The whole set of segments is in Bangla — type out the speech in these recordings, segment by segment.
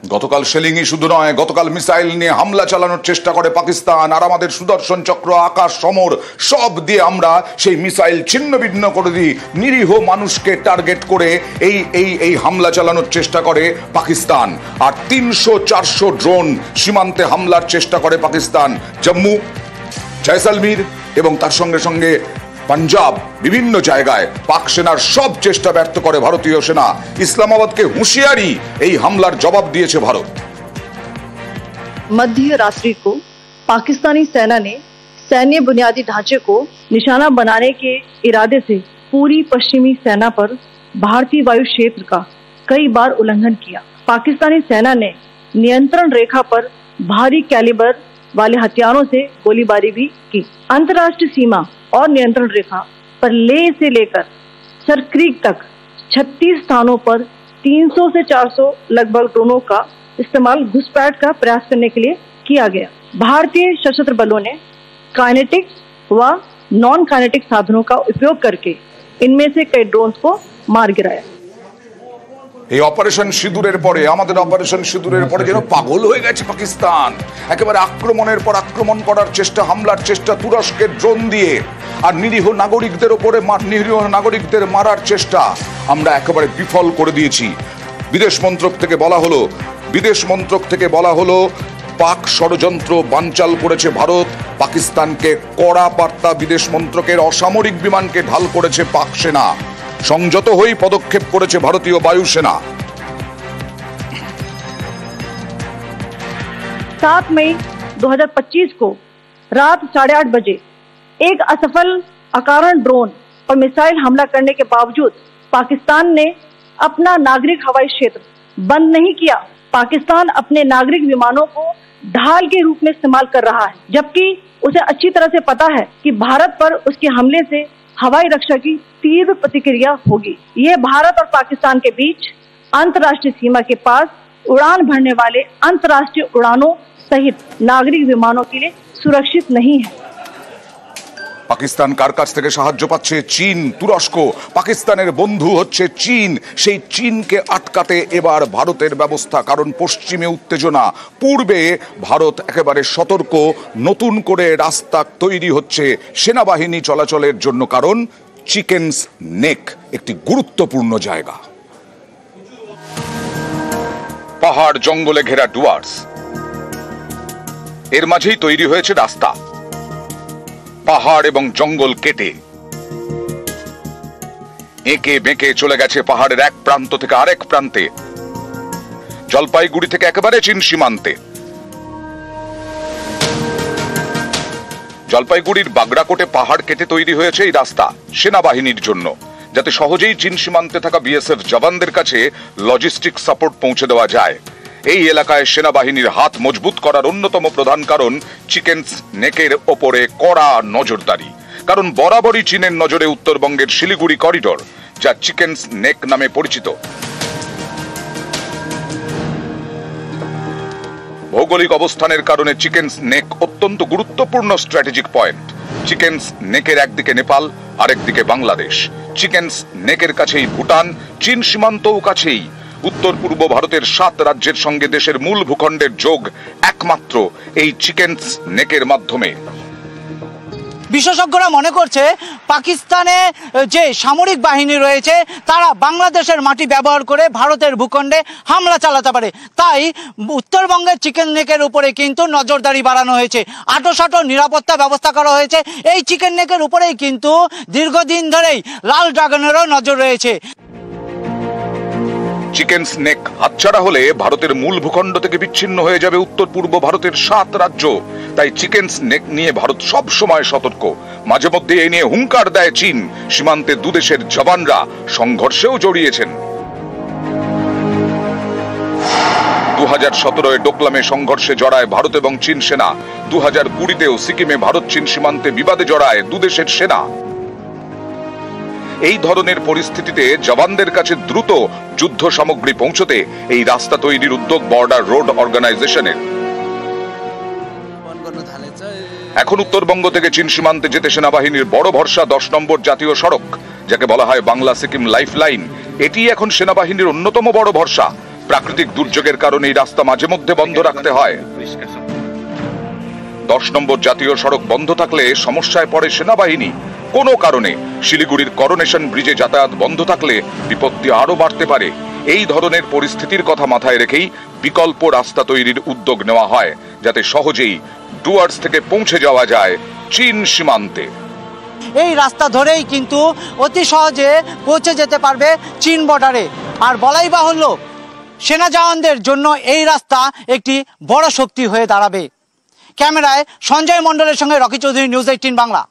গতকাল শেলিংই শুধু নয়, গতকাল মিসাইল নিয়ে হামলা চালানোর চেষ্টা করে পাকিস্তান, আর আমাদের সুদর্শন চক্র, আকাশ, সমর সব দিয়ে আমরা সেই মিসাইল ছিন্ন ভিন্ন করে দিই। নিরীহ মানুষকে টার্গেট করে এই হামলা চালানোর চেষ্টা করে পাকিস্তান। আর 300-400 ড্রোন সীমান্তে হামলার চেষ্টা করে পাকিস্তান। জম্মু, জয়সালমীর এবং তার সঙ্গে সঙ্গে পাঞ্জাব, বিভিন্ন জায়গায় পাক সেনার সব চেষ্টা ব্যর্থ করে ভারতীয় সেনা। ইসলামাবাদকে হুঁশিয়ারি, এই হামলার জবাব দিয়েছে ভারত। मध्य रात्रि को पाकिस्तानी सेना ने सैन्य बुनियादी ढांचे को निशाना बनाने के इरादे से पूरी पश्चिमी सेना पर भारतीय वायु क्षेत्र का कई बार उल्लंघन किया। पाकिस्तानी सेना ने नियंत्रण रेखा पर भारी कैलिबर वाले हथियारों से गोलीबारी भी की। अंतर्राष्ट्रीय सीमा और नियंत्रण रेखा पर लेह से लेकर सरक्रीक तक 36 स्थानों पर 300 से 400 लगभग ड्रोनों का इस्तेमाल घुसपैठ का प्रयास करने के लिए किया गया। भारतीय सशस्त्र बलों ने काइनेटिक व नॉन काइनेटिक साधनों का उपयोग करके इनमें से कई ड्रोन्स को मार गिराया। এই অপারেশন সিঁদুরের পরে, আমাদের অপারেশন সিঁদুরের পরে যেন পাগল হয়ে গেছে পাকিস্তান। একেবারে আক্রমণের পর আক্রমণ করার চেষ্টা, হামলার চেষ্টা তুরস্কের ড্রোন দিয়ে, আর নিরীহ নাগরিকদের ওপরে নিরীহ নাগরিকদের মারার চেষ্টা আমরা একেবারে বিফল করে দিয়েছি। বিদেশ মন্ত্রক থেকে বলা হলো পাক ষড়যন্ত্র বানচাল করেছে ভারত। পাকিস্তানকে কড়া বার্তা বিদেশ মন্ত্রকের। অসামরিক বিমানকে ঢাল করেছে পাক সেনা। সংযত হয়ে পদক্ষেপ করেছে ভারতীয় বায়ুসেনা। 7 मई 2025 को रात 8:30 बजे एक असफल अकारण ड्रोन और मिसाइल हमला करने के बावजूद पाकिस्तान ने अपना नागरिक हवाई क्षेत्र बंद नहीं किया। पाकिस्तान अपने नागरिक विमानों को ढाल के रूप में इस्तेमाल कर रहा है, जबकि उसे अच्छी तरह से पता है कि भारत पर उसके हमले से हवाई रक्षा की तीव्र प्रतिक्रिया होगी। ये भारत और पाकिस्तान के बीच अंतर्राष्ट्रीय सीमा के पास उड़ान भरने वाले अंतर्राष्ट्रीय उड़ानों सहित नागरिक विमानों के लिए सुरक्षित नहीं है। পাকিস্তান কার কাছ থেকে সাহায্য পাচ্ছে? চীন, তুরস্ক। পাকিস্তানের বন্ধু হচ্ছে চীন। সেই চীনকে আটকাতে এবার ভারতের ব্যবস্থা, কারণ পশ্চিমে উত্তেজনা, পূর্বে ভারত একেবারে সতর্ক। নতুন করে রাস্তা তৈরি হচ্ছে সেনাবাহিনী চলাচলের জন্য, কারণ চিকেনস নেক একটি গুরুত্বপূর্ণ জায়গা। পাহাড় জঙ্গলে ঘেরা ডুয়ার্স, এর মাঝেই তৈরি হয়েছে রাস্তা। পাহাড় এবং জঙ্গল কেটে এঁকে বেঁকে চলে গেছে পাহাড়ের এক প্রান্ত থেকে আরেক প্রান্তে, জলপাইগুড়ি থেকে একেবারে চীন সীমান্তে। জলপাইগুড়ির বাগড়াকোটে পাহাড় কেটে তৈরি হয়েছে এই রাস্তা সেনাবাহিনীর জন্য, যাতে সহজেই চীন সীমান্তে থাকা বিএসএফ জওয়ানদের কাছে লজিস্টিক সাপোর্ট পৌঁছে দেওয়া যায়। এই এলাকায় সেনাবাহিনীর হাত মজবুত করার অন্যতম প্রধান কারণ চিকেনস নেকের ওপরে কড়া নজরদারি। কারণ বরাবরই চীনের নজরে উত্তরবঙ্গের শিলিগুড়ি করিডোর, যা চিকেনস নেক নামে পরিচিত। ভৌগোলিক অবস্থানের কারণে চিকেনস নেক অত্যন্ত গুরুত্বপূর্ণ স্ট্র্যাটেজিক পয়েন্ট। চিকেনস নেকের একদিকে নেপাল, আরেকদিকে বাংলাদেশ। চিকেনস নেকের কাছেই ভুটান, চীন সীমান্তও কাছেই। উত্তর পূর্ব ভারতের 7 রাজ্যের সঙ্গে দেশের মূল ভূখণ্ডের যোগ একমাত্র এই চিকেনস নেকের মাধ্যমে। বিশেষজ্ঞরা মনে করছে পাকিস্তানে যে সামরিক বাহিনী রয়েছে তারা বাংলাদেশের মাটি ব্যবহার করে ভারতের ভূখণ্ডে হামলা চালাতে পারে। তাই উত্তরবঙ্গের চিকেন নেকের উপরে কিন্তু নজরদারি বাড়ানো হয়েছে। আঁটোসাঁটো নিরাপত্তা ব্যবস্থা করা হয়েছে। এই চিকেন নেকের উপরেই কিন্তু দীর্ঘদিন ধরেই লাল ড্রাগনেরও নজর রয়েছে। চিকেনস নেক হাতছাড়া হলে ভারতের মূল ভূখণ্ড থেকে বিচ্ছিন্ন হয়ে যাবে উত্তর পূর্ব ভারতের 7 রাজ্য। তাই চিকেনস নেক নিয়ে ভারত সব সময় সতর্ক। মাঝে মধ্যে এই নিয়ে হুঙ্কার দেয় চীন। সীমান্তে দুদেশের জওয়ানরা সংঘর্ষেও জড়িয়েছেন। 2017 ডোকলামে সংঘর্ষে জড়ায় ভারত এবং চীন সেনা। 2020তেও সিকিমে ভারত চীন সীমান্তে বিবাদে জড়ায় দুদেশের সেনা। এই ধরনের পরিস্থিতিতে জওয়ানদের কাছে দ্রুত যুদ্ধ সামগ্রী পৌঁছতে এই রাস্তা তৈরির উদ্যোগ বর্ডার রোড অর্গানাইজেশনের। এখন উত্তরবঙ্গ থেকে চীন সীমান্তে যেতে সেনাবাহিনীর বড় ভরসা 10 নম্বর জাতীয় সড়ক, যাকে বলা হয় বাংলা সিকিম লাইফ লাইন। এটি এখন সেনাবাহিনীর অন্যতম বড় ভরসা। প্রাকৃতিক দুর্যোগের কারণে এই রাস্তা মাঝে মধ্যে বন্ধ রাখতে হয়। 10 নম্বর জাতীয় সড়ক বন্ধ থাকলে সমস্যায় পড়ে সেনাবাহিনী। কোনো কারণে শিলিগুড়ির করোনেশন ব্রিজে যাতায়াত বন্ধ থাকলে বিপত্তি আরো বাড়তে পারে। এই ধরনের পরিস্থিতির কথা মাথায় রেখেই বিকল্প রাস্তা তৈরির উদ্যোগ নেওয়া হয়, যাতে সহজেই ডুয়ার্স থেকে পৌঁছে যাওয়া যায় চীন সীমান্তে। এই রাস্তা ধরেই কিন্তু অতি সহজে পৌঁছে যেতে পারবে চীন বর্ডারে। আর বলাই বাহুল্য, সেনা জওয়ানদের জন্য এই রাস্তা একটি বড় শক্তি হয়ে দাঁড়াবে। ক্যামেরায় সঞ্জয় মণ্ডলের সঙ্গে রকি চৌধুরী, নিউজ 18 বাংলা।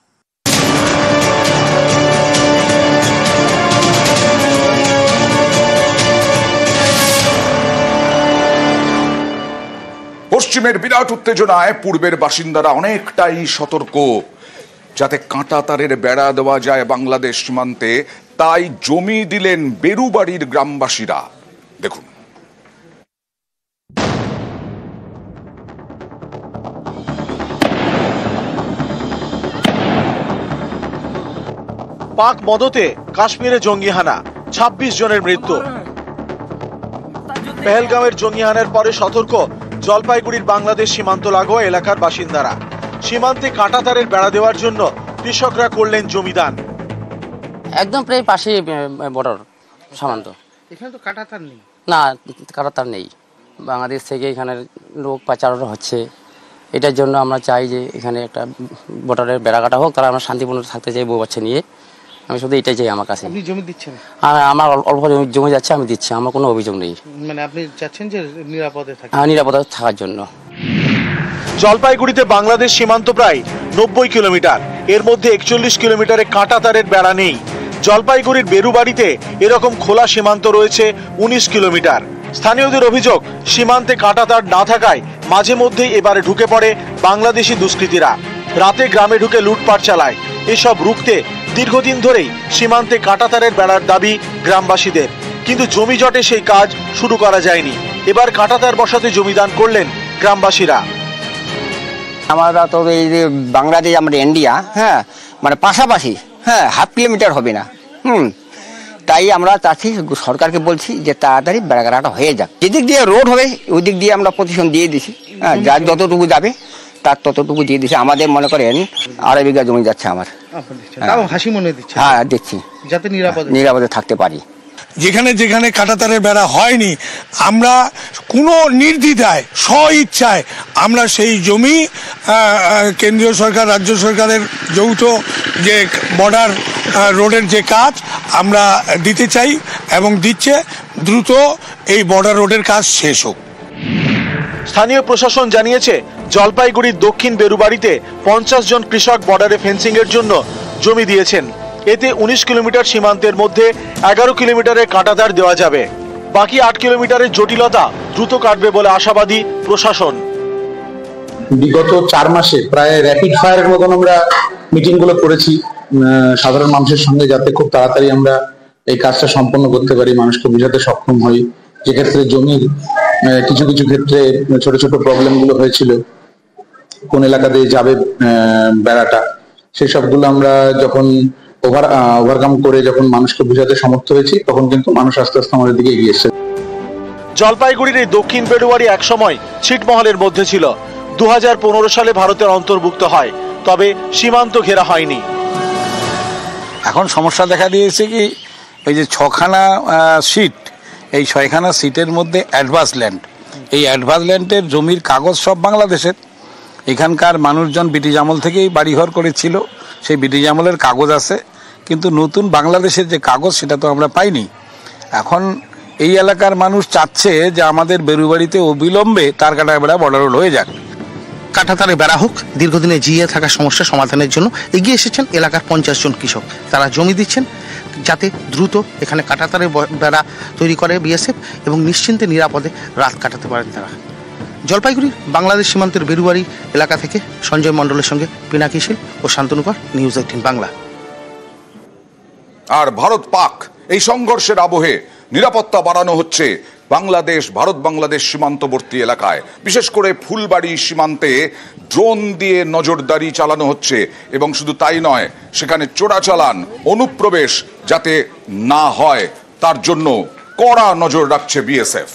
পশ্চিমের বিরাট উত্তেজনায় পূর্বের বাসিন্দারা অনেকটাই সতর্ক। যাতে কাঁটা তারের বেড়া দেওয়া যায় বাংলাদেশ সীমান্তে, তাই জমি দিলেন বেরুবাড়ির গ্রামবাসীরা। দেখুন। পাক মদতে কাশ্মীরে জঙ্গিহানা, 26 জনের মৃত্যু। পেহেলগাঁওয়ের জঙ্গিহানার পরে সতর্ক জলপাইগুড়ির বাংলাদেশ সীমান্ত লাগোয়া এলাকার বাসিন্দারা। সীমান্তে কাঁটাতারের বেড়া দেওয়ার জন্য কৃষকরা করলেন জমিদান। একদম প্রায় পাশে বর্ডার সীমান্ত। এখানে তো কাঁটাতার নেই। না, কাঁটাতার নেই। বাংলাদেশ থেকে এখানে লোক পাচার হচ্ছে। এটার জন্য আমরা চাই যে এখানে একটা বর্ডারের বেড়া কাটা হোক, তারা আমরা শান্তিপূর্ণ থাকতে চাই বউ বাচ্চা নিয়ে। আমি শুধু এটাই চাই আমার কাছে। আপনি জমি দিচ্ছেন? আর আমার অল্প জমি যাচ্ছে, আমি দিচ্ছি, আমার কোনো অভিযোগ নেই। মানে আপনি চাচ্ছেন যে নিরাপদে থাকেন? নিরাপদে থাকার জন্য। জলপাইগুড়িতে বাংলাদেশ সীমান্ত প্রায় 90 কিলোমিটার, এর মধ্যে 41 কিলোমিটারে কাঁটাতারের বেড়া নেই। জলপাইগুড়ির বেরুবাড়িতে এরকম খোলা সীমান্ত রয়েছে 19 কিলোমিটার। স্থানীয়দের অভিযোগ, সীমান্তে কাঁটাতার না থাকায় মাঝে মধ্যেই এবারে ঢুকে পড়ে বাংলাদেশি দুষ্কৃতীরা। রাতে গ্রামে ঢুকে লুটপাট চালায়। এসব রুখতে দীর্ঘদিন ধরেই সীমান্তে কাঁটাতারের বেড়ার দাবি গ্রামবাসীদের, কিন্তু জমি জটে সেই কাজ শুরু করা যায়নি। এবার কাঁটাতার বসাতে জমিদান করলেন গ্রামবাসীরা। আমরা তো এই যে বাংলাদেশ, আমাদের ইন্ডিয়া, হ্যাঁ, মানে পাশাপাশি, হ্যাঁ, 1/2 কিলোমিটার হবে না। তাই আমরা চাচ্ছি, সরকারকে বলছি যে তাড়াতাড়ি বেড়াঘাটা হয়ে যাক। যেদিক দিয়ে রোড হবে ওই দিক দিয়ে আমরা পজিশন দিয়ে দিছি। হ্যাঁ, যার যতটুকু যাবে তার ততটুকু দিয়ে দিছি। আমাদের মনে করেন 2.5 বিঘা জমি যাচ্ছে আমার। হাসি মনে দিচ্ছে? হ্যাঁ, দিচ্ছি, যাতে নিরাপদে থাকতে পারি। যেখানে যেখানে কাঁটাতারের বেড়া হয়নি, আমরা কোনো নির্দ্বিধায় স্ব ইচ্ছায় আমরা সেই জমি কেন্দ্রীয় সরকার, রাজ্য সরকারের যৌথ যে বর্ডার রোডের যে কাজ আমরা দিতে চাই এবং দিচ্ছে। দ্রুত এই বর্ডার রোডের কাজ শেষ হোক। স্থানীয় প্রশাসন জানিয়েছে, জলপাইগুড়ির দক্ষিণ বেরুবাড়িতে 50 জন কৃষক বর্ডারে ফেন্সিং এর জন্য জমি দিয়েছেন। এতে 19 কিলোমিটার সীমান্তের মধ্যে 11 কিলোমিটারের কাঁটাতার দেওয়া যাবে। বাকি 8 কিলোমিটারের জটিলতা দ্রুত কাটবে বলে আশাবাদী প্রশাসন। বিগত 4 মাসে প্রায় র্যাপিড ফায়ারের মতন আমরা মিটিং গুলো করেছি সাধারণ মানুষের সঙ্গে, যাতে খুব তাড়াতাড়ি আমরা এই কাজটা সম্পন্ন করতে পারি, মানুষকে বোঝাতে সক্ষম হই। যে ক্ষেত্রে জমির কিছু কিছু ক্ষেত্রে ছোট ছোট প্রবলেম গুলো হয়েছিল, কোন এলাকা দিয়ে যাবে বেড়াটা, সেই সবগুলো আমরা যখন ওভারকাম করে যখন মানুষকে বোঝাতে সমর্থ হয়েছি, তখন কিন্তু মানুষ আস্তে আস্তে আমাদের দিকে এগিয়ে এসেছে। জলপাইগুড়ির এই দক্ষিণ বেরুবাড়ি একসময় ছিটমহলের মধ্যে ছিল। 2015 সালে ভারতের অন্তর্ভুক্ত হয়, তবে সীমান্ত ঘেরা হয়নি। এখন সমস্যা দেখা দিয়েছে কি, ওই যে 6খানা সিট, এই 6খানা সিটের মধ্যে অ্যাডভান্স ল্যান্ড, এই অ্যাডভান্স ল্যান্ডের জমির কাগজ সব বাংলাদেশের। এখানকার মানুষজন ব্রিটিশ আমল থেকেই বাড়িঘর করেছিল, সেই ব্রিটিশ আমলের কাগজ আছে, কিন্তু নতুন বাংলাদেশের যে কাগজ সেটা তো আমরা পাইনি। এখন এই এলাকার মানুষ চাচ্ছে যে আমাদের বেরুবাড়িতে অবিলম্বে তার কাটা বেড়া বর্ডার রোড হয়ে যাক। কাঁটাতারে বেড়া হোক। দীর্ঘদিনে জিয়ে থাকা সমস্যা সমাধানের জন্য এগিয়ে এসেছেন এলাকার 50 জন কৃষক। তারা জমি দিচ্ছেন যাতে দ্রুত এখানে কাঁটাতারের বেড়া তৈরি করে বিএসএফ এবং নিশ্চিন্তে নিরাপদে রাত কাটাতে পারেন তারা। জলপাইগুড়ি বাংলাদেশ সীমান্তের বেরুবাড়ি এলাকা থেকে সঞ্জয় মণ্ডলের সঙ্গে পিনাকি শীল ও শান্তনুকর, নিউজ 18 বাংলা। আর ভারত পাক এই সংঘর্ষের আবহে নিরাপত্তা বাড়ানো হচ্ছে ভারত বাংলাদেশ সীমান্তবর্তী এলাকায়, বিশেষ করে ফুলবাড়ি সীমান্তে ড্রোন দিয়ে নজরদারি চালানো হচ্ছে। এবং শুধু তাই নয়, সেখানে চোরাচালান, অনুপ্রবেশ যাতে না হয় তার জন্য কড়া নজর রাখছে বিএসএফ।